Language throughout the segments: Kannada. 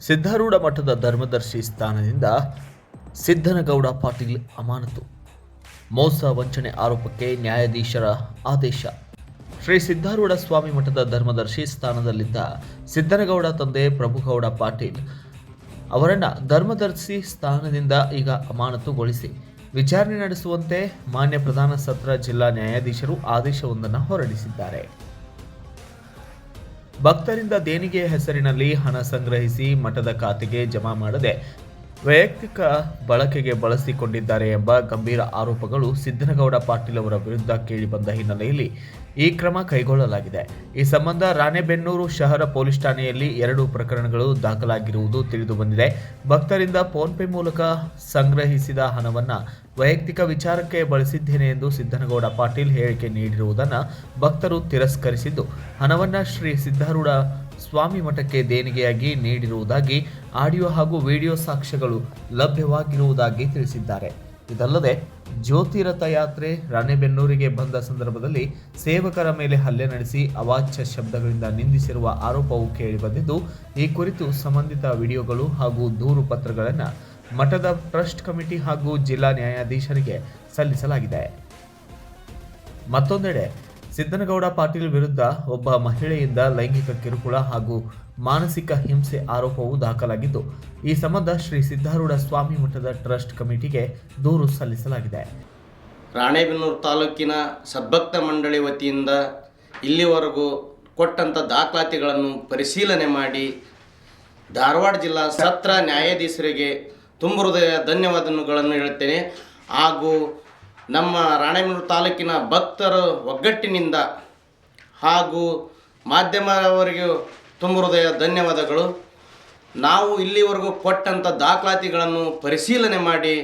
ಸಿದ್ಧಾರೂಢ ಮಠದ ಧರ್ಮದರ್ಶಿ ಸ್ಥಾನದಿಂದ ಸಿದ್ದನಗೌಡ ಪಾಟೀಲ್ ಅಮಾನತು. ಮೋಸ ವಂಚನೆ ಆರೋಪಕ್ಕೆ ನ್ಯಾಯಾಧೀಶರ ಆದೇಶ. ಶ್ರೀ ಸಿದ್ಧಾರೂಢ ಸ್ವಾಮಿ ಮಠದ ಧರ್ಮದರ್ಶಿ ಸ್ಥಾನದಲ್ಲಿದ್ದ ಸಿದ್ದನಗೌಡ ತಂದೆ ಪ್ರಭುಗೌಡ ಪಾಟೀಲ್ ಅವರನ್ನು ಧರ್ಮದರ್ಶಿ ಸ್ಥಾನದಿಂದ ಈಗ ಅಮಾನತುಗೊಳಿಸಿ ವಿಚಾರಣೆ ನಡೆಸುವಂತೆ ಮಾನ್ಯ ಪ್ರಧಾನ ಸತ್ರ ಜಿಲ್ಲಾ ನ್ಯಾಯಾಧೀಶರು ಆದೇಶವೊಂದನ್ನು ಹೊರಡಿಸಿದ್ದಾರೆ. ಭಕ್ತರಿಂದ ದೇಣಿಗೆ ಹೆಸರಿನಲ್ಲಿ ಹಣ ಸಂಗ್ರಹಿಸಿ ಮಠದ ಖಾತೆಗೆ ಜಮಾ ಮಾಡದೆ ವೈಯಕ್ತಿಕ ಬಳಕೆಗೆ ಬಳಸಿಕೊಂಡಿದ್ದಾರೆ ಎಂಬ ಗಂಭೀರ ಆರೋಪಗಳು ಸಿದ್ದನಗೌಡ ಪಾಟೀಲ್ ಅವರ ವಿರುದ್ಧ ಕೇಳಿಬಂದ ಹಿನ್ನೆಲೆಯಲ್ಲಿ ಈ ಕ್ರಮ ಕೈಗೊಳ್ಳಲಾಗಿದೆ. ಈ ಸಂಬಂಧ ರಾಣೆಬೆನ್ನೂರು ಶಹರ ಪೊಲೀಸ್ ಠಾಣೆಯಲ್ಲಿ 2 ಪ್ರಕರಣಗಳು ದಾಖಲಾಗಿರುವುದು ತಿಳಿದುಬಂದಿದೆ. ಭಕ್ತರಿಂದ ಫೋನ್ಪೇ ಮೂಲಕ ಸಂಗ್ರಹಿಸಿದ ಹಣವನ್ನು ವೈಯಕ್ತಿಕ ವಿಚಾರಕ್ಕೆ ಬಳಸಿದ್ದೇನೆ ಎಂದು ಸಿದ್ದನಗೌಡ ಪಾಟೀಲ್ ಹೇಳಿಕೆ ನೀಡಿರುವುದನ್ನು ಭಕ್ತರು ತಿರಸ್ಕರಿಸಿದ್ದು, ಹಣವನ್ನು ಶ್ರೀ ಸಿದ್ಧಾರೂಢ ಸ್ವಾಮಿ ಮಠಕ್ಕೆ ದೇಣಿಗೆಯಾಗಿ ನೀಡಿರುವುದಾಗಿ ಆಡಿಯೋ ಹಾಗೂ ವಿಡಿಯೋ ಸಾಕ್ಷ್ಯಗಳು ಲಭ್ಯವಾಗಿರುವುದಾಗಿ ತಿಳಿಸಿದ್ದಾರೆ. ಇದಲ್ಲದೆ ಜ್ಯೋತಿ ರಥ ಯಾತ್ರೆ ರಾಣೆಬೆನ್ನೂರಿಗೆ ಬಂದ ಸಂದರ್ಭದಲ್ಲಿ ಸೇವಕರ ಮೇಲೆ ಹಲ್ಲೆ ನಡೆಸಿ ಅವಾಚ್ಯ ಶಬ್ದಗಳಿಂದ ನಿಂದಿಸಿರುವ ಆರೋಪವು ಕೇಳಿಬಂದಿದ್ದು, ಈ ಕುರಿತು ಸಂಬಂಧಿತ ವಿಡಿಯೋಗಳು ಹಾಗೂ ದೂರು ಪತ್ರಗಳನ್ನು ಮಠದ ಟ್ರಸ್ಟ್ ಕಮಿಟಿ ಹಾಗೂ ಜಿಲ್ಲಾ ನ್ಯಾಯಾಧೀಶರಿಗೆ ಸಲ್ಲಿಸಲಾಗಿದೆ. ಮತ್ತೊಂದೆಡೆ ಸಿದ್ದನಗೌಡ ಪಾಟೀಲ್ ವಿರುದ್ಧ ಒಬ್ಬ ಮಹಿಳೆಯಿಂದ ಲೈಂಗಿಕ ಕಿರುಕುಳ ಹಾಗೂ ಮಾನಸಿಕ ಹಿಂಸೆ ಆರೋಪವು ದಾಖಲಾಗಿದ್ದು, ಈ ಸಂಬಂಧ ಶ್ರೀ ಸಿದ್ಧಾರೂಢ ಸ್ವಾಮಿ ಮಠದ ಟ್ರಸ್ಟ್ ಕಮಿಟಿಗೆ ದೂರು ಸಲ್ಲಿಸಲಾಗಿದೆ. ರಾಣೆಬೆನ್ನೂರು ತಾಲೂಕಿನ ಸದ್ಭಕ್ತ ಮಂಡಳಿ ವತಿಯಿಂದ ಇಲ್ಲಿವರೆಗೂ ಕೊಟ್ಟಂಥ ದಾಖಲಾತಿಗಳನ್ನು ಪರಿಶೀಲನೆ ಮಾಡಿ ಧಾರವಾಡ ಜಿಲ್ಲಾ ಸತ್ರ ನ್ಯಾಯಾಧೀಶರಿಗೆ ತುಂಬ ಹೃದಯ ಧನ್ಯವಾದಗಳನ್ನು ಹೇಳುತ್ತೇನೆ. ಹಾಗೂ ನಮ್ಮ ರಾಣೆಬೆನ್ನೂರು ತಾಲೂಕಿನ ಭಕ್ತರ ಒಗ್ಗಟ್ಟಿನಿಂದ ಹಾಗೂ ಮಾಧ್ಯಮದವರಿಗೂ ತುಂಬ ಹೃದಯ ಧನ್ಯವಾದಗಳು. ನಾವು ಇಲ್ಲಿವರೆಗೂ ಕೊಟ್ಟಂಥ ದಾಖಲಾತಿಗಳನ್ನು ಪರಿಶೀಲನೆ ಮಾಡಿ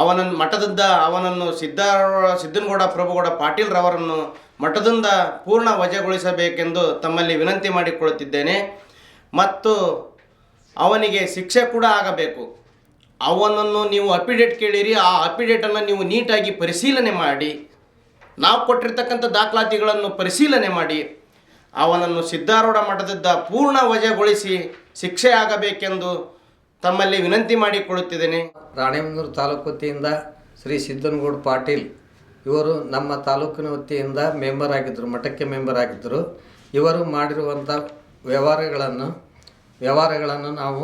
ಅವನನ್ನು ಸಿದ್ದನಗೌಡ ಪ್ರಭುಗೌಡ ಪಾಟೀಲ್ರವರನ್ನು ಮಠದಿಂದ ಪೂರ್ಣ ವಜಾಗೊಳಿಸಬೇಕೆಂದು ತಮ್ಮಲ್ಲಿ ವಿನಂತಿ ಮಾಡಿಕೊಳ್ಳುತ್ತಿದ್ದೇನೆ. ಮತ್ತು ಅವನಿಗೆ ಶಿಕ್ಷೆ ಕೂಡ ಆಗಬೇಕು. ಅವನನ್ನು ನೀವು ಅಪಿಡೇಟ್ ಕೇಳಿರಿ, ಆ ಅಪಿಡೇಟನ್ನು ನೀವು ನೀಟಾಗಿ ಪರಿಶೀಲನೆ ಮಾಡಿ, ನಾವು ಕೊಟ್ಟಿರ್ತಕ್ಕಂಥ ದಾಖಲಾತಿಗಳನ್ನು ಪರಿಶೀಲನೆ ಮಾಡಿ ಅವನನ್ನು ಸಿದ್ಧಾರೂಢ ಮಠದಿಂದ ಪೂರ್ಣ ವಜಾಗೊಳಿಸಿ ಶಿಕ್ಷೆ ಆಗಬೇಕೆಂದು ತಮ್ಮಲ್ಲಿ ವಿನಂತಿ ಮಾಡಿಕೊಳ್ಳುತ್ತಿದ್ದೇನೆ. ರಾಣೆಬೆನ್ನೂರು ತಾಲೂಕು ವತಿಯಿಂದ ಶ್ರೀ ಸಿದ್ದನಗೌಡ ಪಾಟೀಲ್ ಇವರು ನಮ್ಮ ತಾಲೂಕಿನ ವತಿಯಿಂದ ಮೆಂಬರ್ ಆಗಿದ್ದರು, ಮಠಕ್ಕೆ ಮೆಂಬರ್ ಆಗಿದ್ದರು. ಇವರು ಮಾಡಿರುವಂಥ ವ್ಯವಹಾರಗಳನ್ನು ನಾವು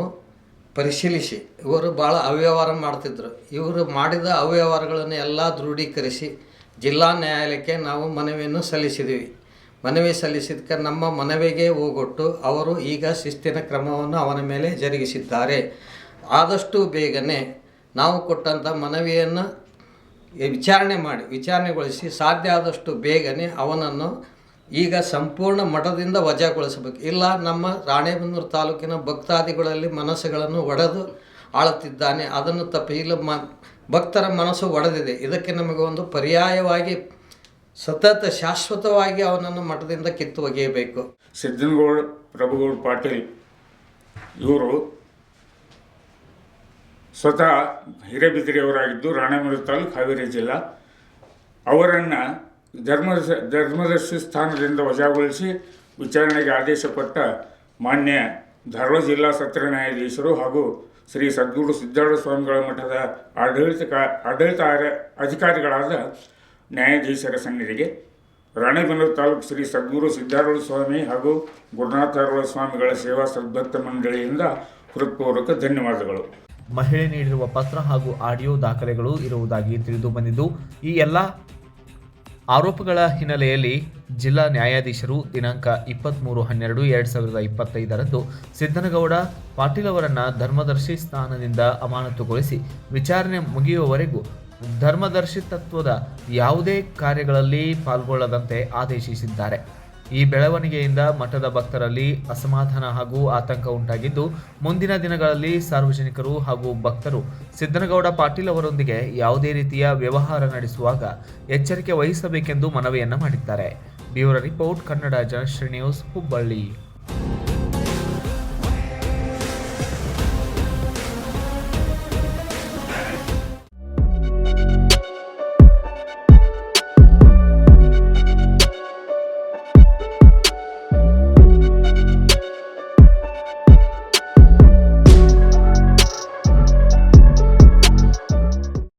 ಪರಿಶೀಲಿಸಿ, ಇವರು ಭಾಳ ಅವ್ಯವಹಾರ ಮಾಡ್ತಿದ್ದರು. ಇವರು ಮಾಡಿದ ಅವ್ಯವಹಾರಗಳನ್ನು ಎಲ್ಲ ದೃಢೀಕರಿಸಿ ಜಿಲ್ಲಾ ನ್ಯಾಯಾಲಯಕ್ಕೆ ನಾವು ಮನವಿಯನ್ನು ಸಲ್ಲಿಸಿದ್ದೀವಿ. ಮನವಿ ಸಲ್ಲಿಸಿದ್ದಕ್ಕೆ ನಮ್ಮ ಮನವಿಗೆ ಹೋಗೊಟ್ಟು ಅವರು ಈಗ ಶಿಸ್ತಿನ ಕ್ರಮವನ್ನು ಅವನ ಮೇಲೆ ಜರುಗಿಸಿದ್ದಾರೆ. ಆದಷ್ಟು ಬೇಗನೆ ನಾವು ಕೊಟ್ಟಂಥ ಮನವಿಯನ್ನು ವಿಚಾರಣೆಗೊಳಿಸಿ ಸಾಧ್ಯ ಆದಷ್ಟು ಬೇಗನೆ ಅವನನ್ನು ಈಗ ಸಂಪೂರ್ಣ ಮಠದಿಂದ ವಜಾಗೊಳಿಸಬೇಕು. ಇಲ್ಲ ನಮ್ಮ ರಾಣೆಬೆನ್ನೂರು ತಾಲೂಕಿನ ಭಕ್ತಾದಿಗಳಲ್ಲಿ ಮನಸ್ಸುಗಳನ್ನು ಒಡೆದು ಆಳುತ್ತಿದ್ದಾನೆ, ಅದನ್ನು ಇಲ್ಲ ಭಕ್ತರ ಮನಸ್ಸು ಒಡೆದಿದೆ. ಇದಕ್ಕೆ ನಮಗೆ ಒಂದು ಪರ್ಯಾಯವಾಗಿ ಸತತ ಶಾಶ್ವತವಾಗಿ ಅವನನ್ನು ಮಠದಿಂದ ಕಿತ್ತು ಒಗೆಯಬೇಕು. ಸಿದ್ದನಗೌಡ ಪ್ರಭುಗೌಡ ಪಾಟೀಲ್ ಇವರು ಸ್ವತಃ ಹಿರೇಬಿದರಿಯವರಾಗಿದ್ದು ರಾಣೆಬೆನ್ನೂರು ತಾಲೂಕು ಹಾವೇರಿ ಜಿಲ್ಲಾ. ಅವರನ್ನು ಧರ್ಮದರ್ಶಿ ಸ್ಥಾನದಿಂದ ವಜಾಗೊಳಿಸಿ ವಿಚಾರಣೆಗೆ ಆದೇಶ ಕೊಟ್ಟ ಮಾನ್ಯ ಧಾರವಾಡ ಜಿಲ್ಲಾ ಸತ್ರ ನ್ಯಾಯಾಧೀಶರು ಹಾಗೂ ಶ್ರೀ ಸದ್ಗುರು ಸಿದ್ಧಾರೂಢ ಸ್ವಾಮಿಗಳ ಮಠದ ಆಡಳಿತ ಅಧಿಕಾರಿಗಳಾದ ನ್ಯಾಯಾಧೀಶರ ಸನ್ನಿಧಿಗೆ ರಾಣೆಬೆನ್ನೂರು ತಾಲೂಕು ಶ್ರೀ ಸದ್ಗುರು ಸಿದ್ಧಾರೂಢ ಸ್ವಾಮಿ ಹಾಗೂ ಗುರುನಾಥಾರೂಢ ಸ್ವಾಮಿಗಳ ಸೇವಾ ಸದ್ಭಕ್ತ ಮಂಡಳಿಯಿಂದ ಹೃತ್ಪೂರ್ವಕ ಧನ್ಯವಾದಗಳು. ಮಹಿಳೆ ನೀಡಿರುವ ಪತ್ರ ಹಾಗೂ ಆಡಿಯೋ ದಾಖಲೆಗಳು ಇರುವುದಾಗಿ ತಿಳಿದು ಬಂದಿದ್ದು, ಈ ಎಲ್ಲ ಆರೋಪಗಳ ಹಿನ್ನೆಲೆಯಲ್ಲಿ ಜಿಲ್ಲಾ ನ್ಯಾಯಾಧೀಶರು ದಿನಾಂಕ 23/12/2025 ಸಿದ್ದನಗೌಡ ಪಾಟೀಲ್ ಅವರನ್ನು ಧರ್ಮದರ್ಶಿ ಸ್ಥಾನದಿಂದ ಅಮಾನತುಗೊಳಿಸಿ ವಿಚಾರಣೆ ಮುಗಿಯುವವರೆಗೂ ಧರ್ಮದರ್ಶಿತ್ವದ ಯಾವುದೇ ಕಾರ್ಯಗಳಲ್ಲಿ ಪಾಲ್ಗೊಳ್ಳದಂತೆ ಆದೇಶಿಸಿದ್ದಾರೆ. ಈ ಬೆಳವಣಿಗೆಯಿಂದ ಮಠದ ಭಕ್ತರಲ್ಲಿ ಅಸಮಾಧಾನ ಹಾಗೂ ಆತಂಕ ಉಂಟಾಗಿದ್ದು, ಮುಂದಿನ ದಿನಗಳಲ್ಲಿ ಸಾರ್ವಜನಿಕರು ಹಾಗೂ ಭಕ್ತರು ಸಿದ್ದನಗೌಡ ಪಾಟೀಲ್ ಅವರೊಂದಿಗೆ ಯಾವುದೇ ರೀತಿಯ ವ್ಯವಹಾರ ನಡೆಸುವಾಗ ಎಚ್ಚರಿಕೆ ವಹಿಸಬೇಕೆಂದು ಮನವಿಯನ್ನು ಮಾಡಿದ್ದಾರೆ. Bureau report, Kannada Janashri news, Hubballi.